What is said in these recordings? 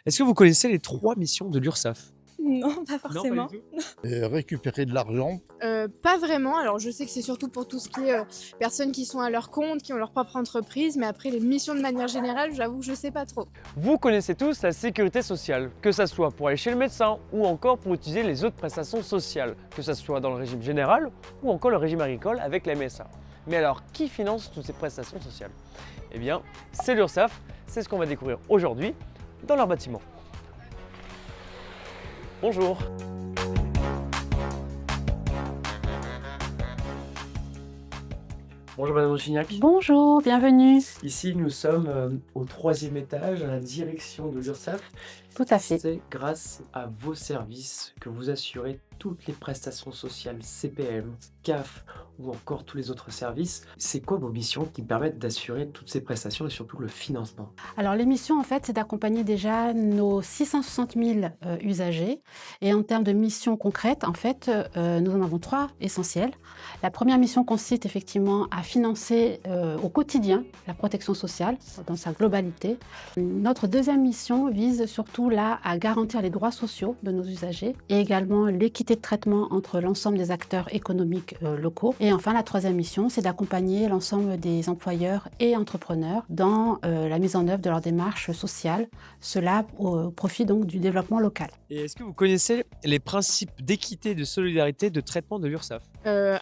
Est-ce que vous connaissez les 3 missions de l'URSSAF? Non, pas Non, pas du forcément. tout? Récupérer de l'argent. Pas vraiment. Alors je sais que c'est surtout pour tout ce qui est, personnes qui sont à leur compte, qui ont leur propre entreprise, mais après les missions de manière générale, j'avoue que je sais pas trop. Vous connaissez tous la sécurité sociale, que ça soit pour aller chez le médecin ou encore pour utiliser les autres prestations sociales, que ça soit dans le régime général ou encore le régime agricole avec la MSA. Mais alors, qui finance toutes ces prestations sociales? Eh bien, c'est l'URSSAF, c'est ce qu'on va découvrir aujourd'hui dans leur bâtiment. Bonjour. Bonjour Madame Auchignac. Bonjour, bienvenue. Ici, nous sommes au 3e étage, à la direction de l'URSSAF. Tout à fait. C'est grâce à vos services que vous assurez toutes les prestations sociales CPM, CAF ou encore tous les autres services. C'est quoi vos missions qui permettent d'assurer toutes ces prestations et surtout le financement? Alors l'émission en fait c'est d'accompagner déjà nos 660 000 usagers et en termes de missions concrètes en fait nous en avons 3 essentielles. La première mission consiste effectivement à financer au quotidien la protection sociale dans sa globalité. Notre deuxième mission vise surtout là à garantir les droits sociaux de nos usagers et également l'équité de traitement entre l'ensemble des acteurs économiques locaux. Et enfin, la troisième mission, c'est d'accompagner l'ensemble des employeurs et entrepreneurs dans la mise en œuvre de leurs démarches sociales, cela au profit donc du développement local. Et est-ce que vous connaissez les principes d'équité, de solidarité, de traitement de l'URSSAF?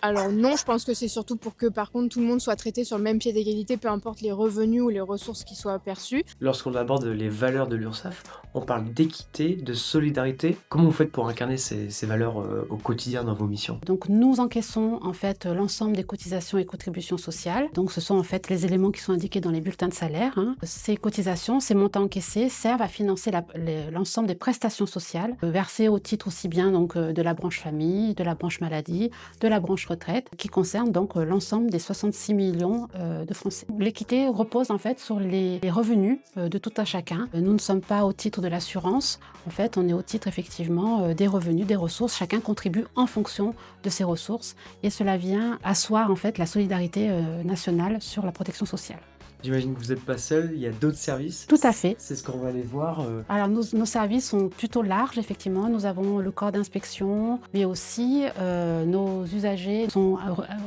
Alors non, je pense que c'est surtout pour que par contre tout le monde soit traité sur le même pied d'égalité, peu importe les revenus ou les ressources qui soient perçues. Lorsqu'on aborde les valeurs de l'URSSAF, on parle d'équité, de solidarité. Comment vous faites pour incarner ces valeurs au quotidien dans vos missions? Donc nous encaissons en fait l'ensemble des cotisations et contributions sociales. Donc ce sont en fait les éléments qui sont indiqués dans les bulletins de salaire. Ces cotisations, ces montants encaissés servent à financer l'ensemble des prestations sociales versées au titre aussi bien donc de la branche famille, de la branche maladie, de la branche retraite, qui concerne donc l'ensemble des 66 millions de Français. L'équité repose en fait sur les revenus de tout un chacun. Nous ne sommes pas au titre de l'assurance, en fait on est au titre effectivement des revenus, des ressources. Chacun contribue en fonction de ses ressources et cela vient asseoir en fait la solidarité nationale sur la protection sociale. J'imagine que vous n'êtes pas seul, il y a d'autres services. Tout à fait. C'est ce qu'on va aller voir. Alors nos services sont plutôt larges, effectivement. Nous avons le corps d'inspection, mais aussi nos usagers sont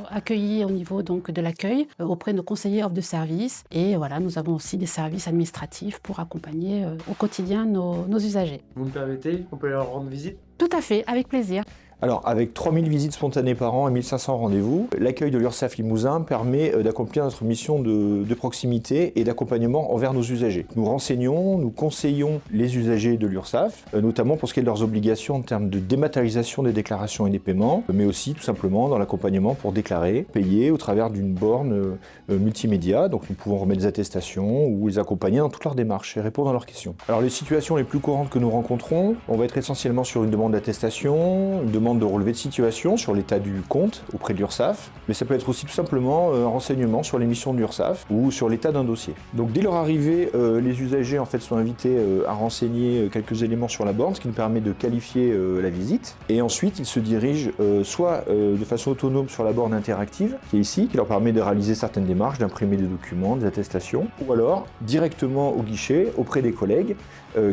accueillis au niveau donc, de l'accueil auprès de nos conseillers offre de services. Et voilà, nous avons aussi des services administratifs pour accompagner au quotidien nos usagers. Vous me permettez, on peut leur rendre visite? Tout à fait, avec plaisir. Alors, avec 3000 visites spontanées par an et 1500 rendez-vous, l'accueil de l'URSSAF Limousin permet d'accomplir notre mission de proximité et d'accompagnement envers nos usagers. Nous renseignons, nous conseillons les usagers de l'URSSAF, notamment pour ce qui est de leurs obligations en termes de dématérialisation des déclarations et des paiements, mais aussi tout simplement dans l'accompagnement pour déclarer, payer au travers d'une borne multimédia. Donc nous pouvons remettre des attestations ou les accompagner dans toutes leurs démarches et répondre à leurs questions. Alors les situations les plus courantes que nous rencontrons, on va être essentiellement sur une demande d'attestation, une demande de relevé de situation sur l'état du compte auprès de l'URSSAF, mais ça peut être aussi tout simplement un renseignement sur les missions de l'URSSAF ou sur l'état d'un dossier. Donc dès leur arrivée, les usagers en fait sont invités à renseigner quelques éléments sur la borne, ce qui nous permet de qualifier la visite, et ensuite ils se dirigent soit de façon autonome sur la borne interactive, qui est ici, qui leur permet de réaliser certaines démarches, d'imprimer des documents, des attestations, ou alors directement au guichet auprès des collègues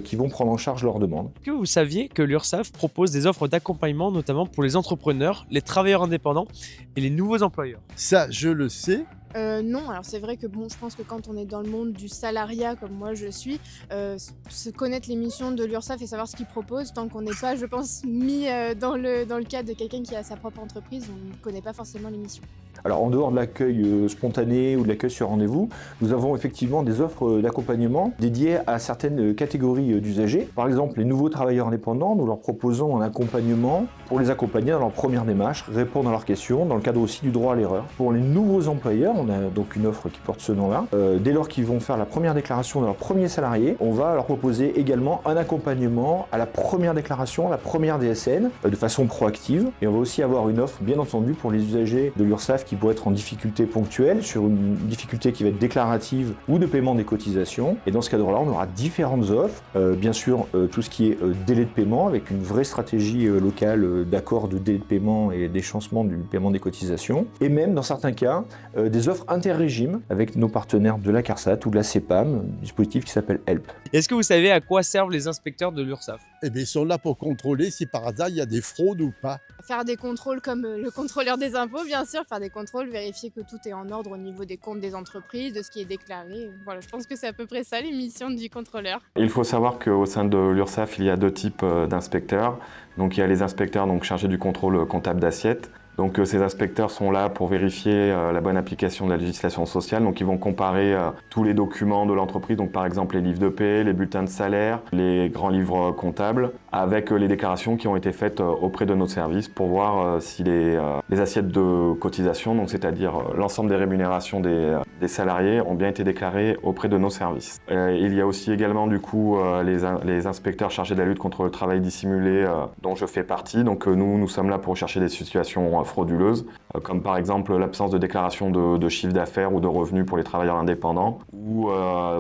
qui vont prendre en charge leurs demandes. Est-ce que vous saviez que l'URSSAF propose des offres d'accompagnement, notamment pour les entrepreneurs, les travailleurs indépendants et les nouveaux employeurs? Ça, je le sais. Non, alors c'est vrai que bon, je pense que quand on est dans le monde du salariat comme moi je suis, se connaître les missions de l'URSSAF et savoir ce qu'ils proposent, tant qu'on n'est pas, je pense, mis dans le cadre de quelqu'un qui a sa propre entreprise, on ne connaît pas forcément les missions. Alors en dehors de l'accueil spontané ou de l'accueil sur rendez-vous, nous avons effectivement des offres d'accompagnement dédiées à certaines catégories d'usagers. Par exemple, les nouveaux travailleurs indépendants, nous leur proposons un accompagnement pour les accompagner dans leur première démarche, répondre à leurs questions, dans le cadre aussi du droit à l'erreur. Pour les nouveaux employeurs, on a donc une offre qui porte ce nom-là. Dès lors qu'ils vont faire la première déclaration de leur premier salarié, on va leur proposer également un accompagnement à la première déclaration, la première DSN, de façon proactive. Et on va aussi avoir une offre, bien entendu, pour les usagers de l'URSSAF qui pourrait être en difficulté ponctuelle, sur une difficulté qui va être déclarative ou de paiement des cotisations. Et dans ce cadre-là, on aura différentes offres. Bien sûr, tout ce qui est délai de paiement, avec une vraie stratégie locale d'accord de délai de paiement et d'échancement du paiement des cotisations. Et même, dans certains cas, des offres interrégimes avec nos partenaires de la CARSAT ou de la CEPAM, un dispositif qui s'appelle HELP. Est-ce que vous savez à quoi servent les inspecteurs de l'URSSAF? Eh bien, ils sont là pour contrôler si par hasard il y a des fraudes ou pas. Faire des contrôles comme le contrôleur des impôts, bien sûr, faire des contrôles, vérifier que tout est en ordre au niveau des comptes des entreprises, de ce qui est déclaré. Voilà, je pense que c'est à peu près ça les missions du contrôleur. Il faut savoir qu'au sein de l'URSSAF, il y a 2 types d'inspecteurs. Donc il y a les inspecteurs chargés du contrôle comptable d'assiette. Donc ces inspecteurs sont là pour vérifier la bonne application de la législation sociale. Donc ils vont comparer tous les documents de l'entreprise, donc par exemple les livres de paie, les bulletins de salaire, les grands livres comptables, avec les déclarations qui ont été faites auprès de nos services pour voir si les assiettes de cotisation, donc c'est-à-dire l'ensemble des rémunérations des salariés, ont bien été déclarées auprès de nos services. Il y a aussi également du coup les inspecteurs chargés de la lutte contre le travail dissimulé, dont je fais partie. Donc nous sommes là pour rechercher des situations frauduleuses, comme par exemple l'absence de déclaration de chiffre d'affaires ou de revenus pour les travailleurs indépendants, ou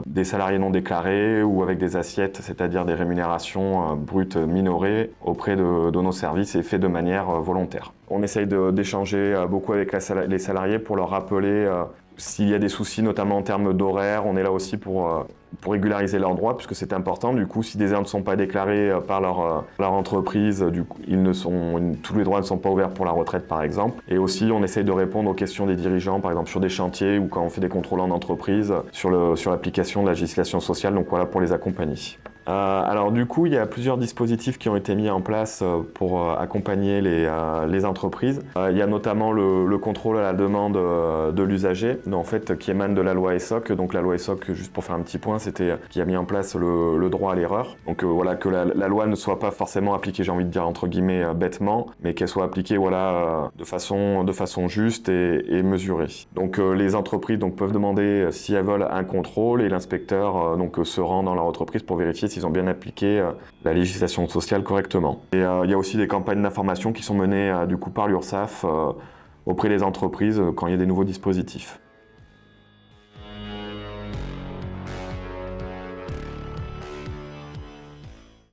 des salariés non déclarés, ou avec des assiettes, c'est-à-dire des rémunérations brutes minorées auprès de nos services et fait de manière volontaire. On essaye d'échanger beaucoup avec les salariés pour leur rappeler s'il y a des soucis, notamment en termes d'horaire. On est là aussi pour régulariser leurs droits, puisque c'est important. Du coup, si des heures ne sont pas déclarées par leur entreprise, du coup, tous les droits ne sont pas ouverts pour la retraite, par exemple. Et aussi, on essaye de répondre aux questions des dirigeants, par exemple sur des chantiers ou quand on fait des contrôles en entreprise, sur l'application de la législation sociale, donc voilà, pour les accompagner. Alors du coup, il y a plusieurs dispositifs qui ont été mis en place pour accompagner les entreprises. Il y a notamment le contrôle à la demande de l'usager, en fait, qui émane de la loi ESSOC. Donc la loi ESSOC, juste pour faire un petit point, c'était qui a mis en place le droit à l'erreur. Donc voilà, que la loi ne soit pas forcément appliquée, j'ai envie de dire entre guillemets bêtement, mais qu'elle soit appliquée de façon juste et mesurée. Donc les entreprises peuvent demander si elles veulent un contrôle et l'inspecteur se rend dans leur entreprise pour vérifier s'ils ont bien appliqué la législation sociale correctement. Et il y a aussi des campagnes d'information qui sont menées du coup par l'URSSAF auprès des entreprises quand il y a des nouveaux dispositifs.